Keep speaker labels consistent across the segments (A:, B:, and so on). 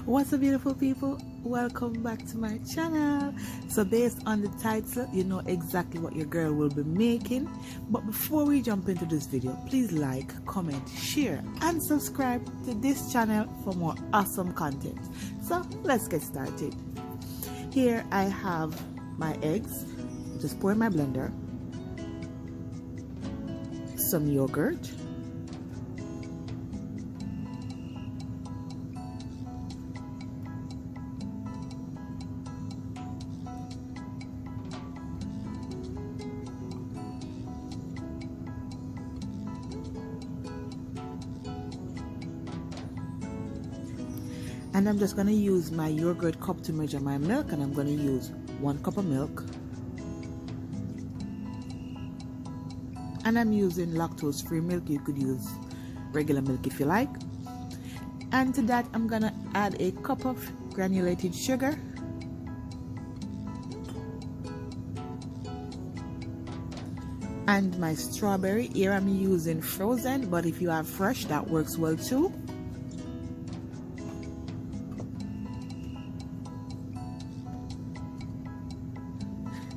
A: What's up, beautiful people? Welcome back to my channel. So based on the title, you know exactly what your girl will be making. But before we jump into this video, please like, comment, share and subscribe to this channel for more awesome content. So let's get started. Here I have my eggs. Just pour in my blender, some yogurt, and I'm just going to use my yogurt cup to measure my milk, and I'm going to use 1 cup of milk, and I'm using lactose free milk. You could use regular milk if you like. And to that I'm going to add a cup of granulated sugar, and my strawberry. Here I'm using frozen, but if you have fresh, that works well too.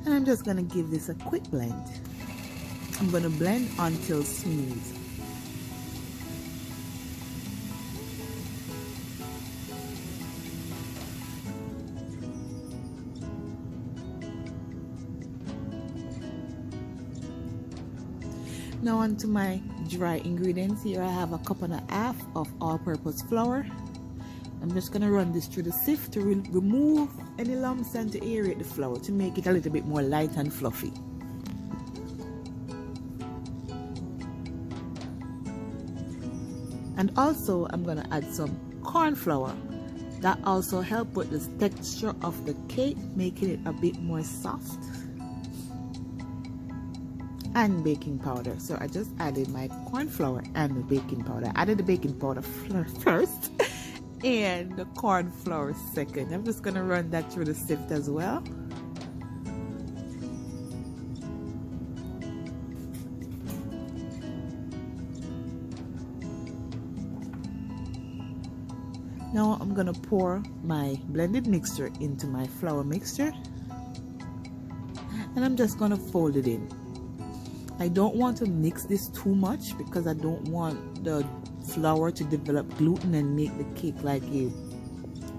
A: And I'm just going to give this a quick blend. I'm going to blend until smooth. Now on to my dry ingredients. Here I have a cup and a half of all-purpose flour. I'm just going to run this through the sieve to remove any lumps and to aerate the flour to make it a little bit more light and fluffy. And also I'm going to add some corn flour. That also helps with the texture of the cake, making it a bit more soft. And baking powder. So I just added my corn flour and the baking powder. I added the baking powder first and the corn flour second. I'm just gonna run that through the sieve as well. Now I'm gonna pour my blended mixture into my flour mixture, and I'm just gonna fold it in. I don't want to mix this too much because I don't want the flour to develop gluten and make the cake like a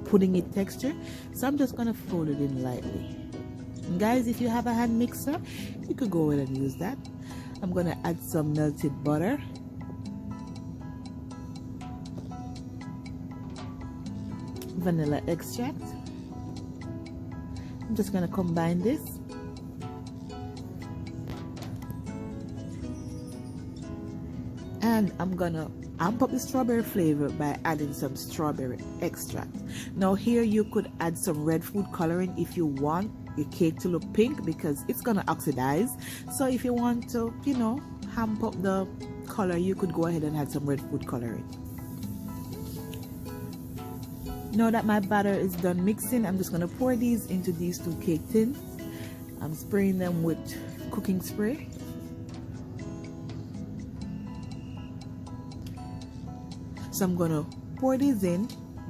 A: puddingy texture. So I'm just gonna fold it in lightly. And guys, if you have a hand mixer, you could go ahead and use that. I'm gonna add some melted butter, vanilla extract. I'm just gonna combine this. And I'm gonna amp up the strawberry flavor by adding some strawberry extract. Now here you could add some red food coloring if you want your cake to look pink, because it's gonna oxidize. So if you want to, you know, amp up the color, you could go ahead and add some red food coloring. Now that my batter is done mixing, I'm just gonna pour these into these 2 cake tins. I'm spraying them with cooking spray. So I'm gonna pour these in,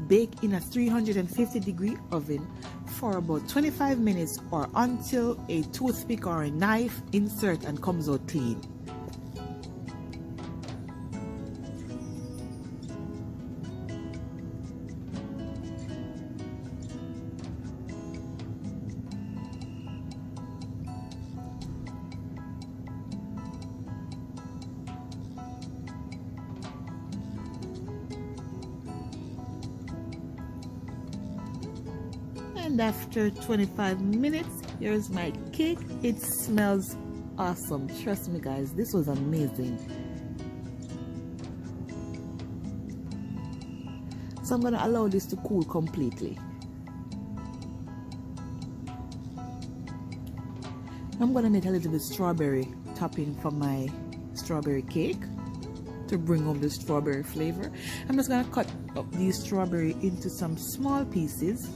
A: bake in a 350-degree oven for about 25 minutes or until a toothpick or a knife insert and comes out clean. And after 25 minutes, here's my cake. It smells awesome. Trust me guys, this was amazing. So I'm gonna allow this to cool completely. I'm gonna make a little bit strawberry topping for my strawberry cake to bring home the strawberry flavor. I'm just gonna cut up these strawberry into some small pieces.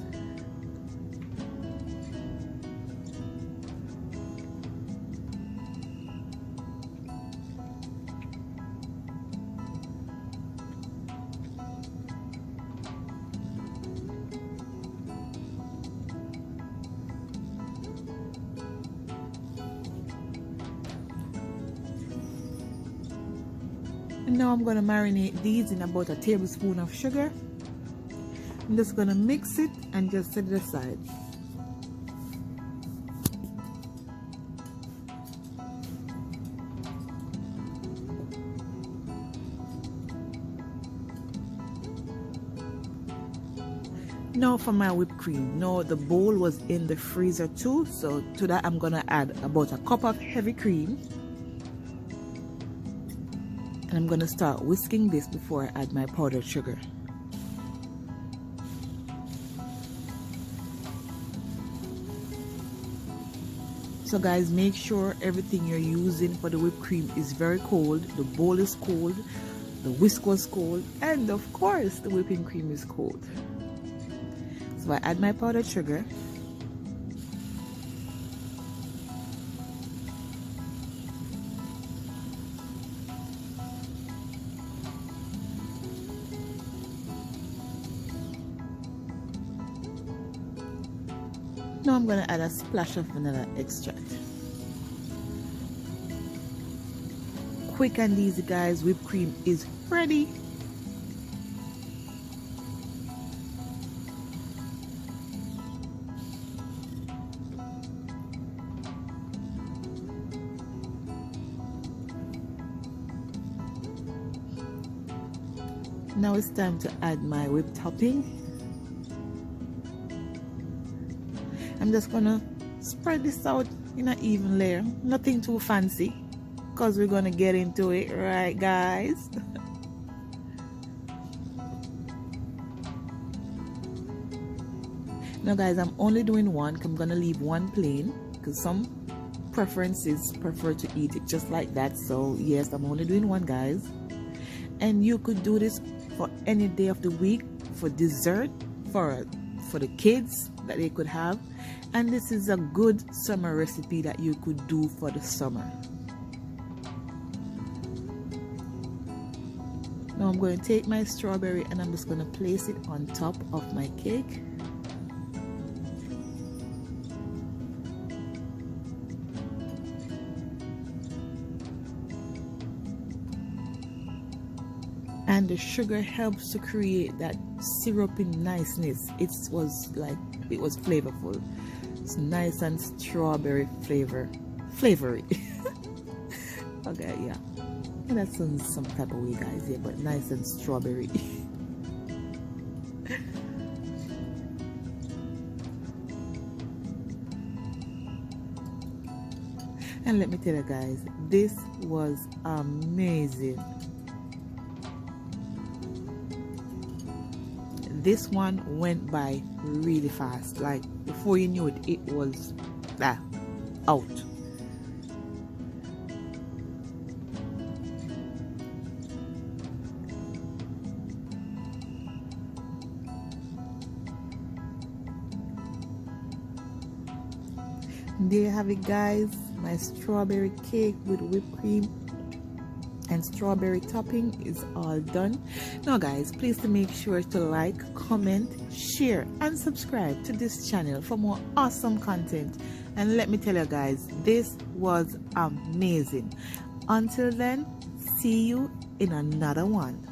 A: And now I'm going to marinate these in about a tablespoon of sugar. I'm just going to mix it and just set it aside. Now for my whipped cream. Now the bowl was in the freezer too, so to that I'm gonna add about a cup of heavy cream, and I'm gonna start whisking this before I add my powdered sugar. So guys, make sure everything you're using for the whipped cream is very cold. The bowl is cold, the whisk was cold, and of course the whipping cream is cold. So I add my powdered sugar. Now I'm going to add a splash of vanilla extract. Quick and easy guys, whipped cream is ready. Now it's time to add my whipped topping. I'm just gonna spread this out in an even layer, nothing too fancy, because we're gonna get into it, right guys? Now guys, I'm only doing one, I'm gonna leave one plain, because some preferences prefer to eat it just like that. So yes, I'm only doing one guys. And you could do this for any day of the week, for dessert, for the kids that they could have. And this is a good summer recipe that you could do for the summer. Now I'm going to take my strawberry and I'm just going to place it on top of my cake. And the sugar helps to create that syrupy niceness. It was flavorful. It's nice and strawberry flavory. Okay, yeah. And that sounds some type of way guys, yeah, but nice and strawberry. And let me tell you guys, this was amazing. This one went by really fast. Like before you knew it, it was out. There you have it guys, my strawberry cake with whipped cream and strawberry topping is all done. Now guys, please to make sure to like, comment, share and subscribe to this channel for more awesome content. And let me tell you guys, this was amazing. Until then, see you in another one.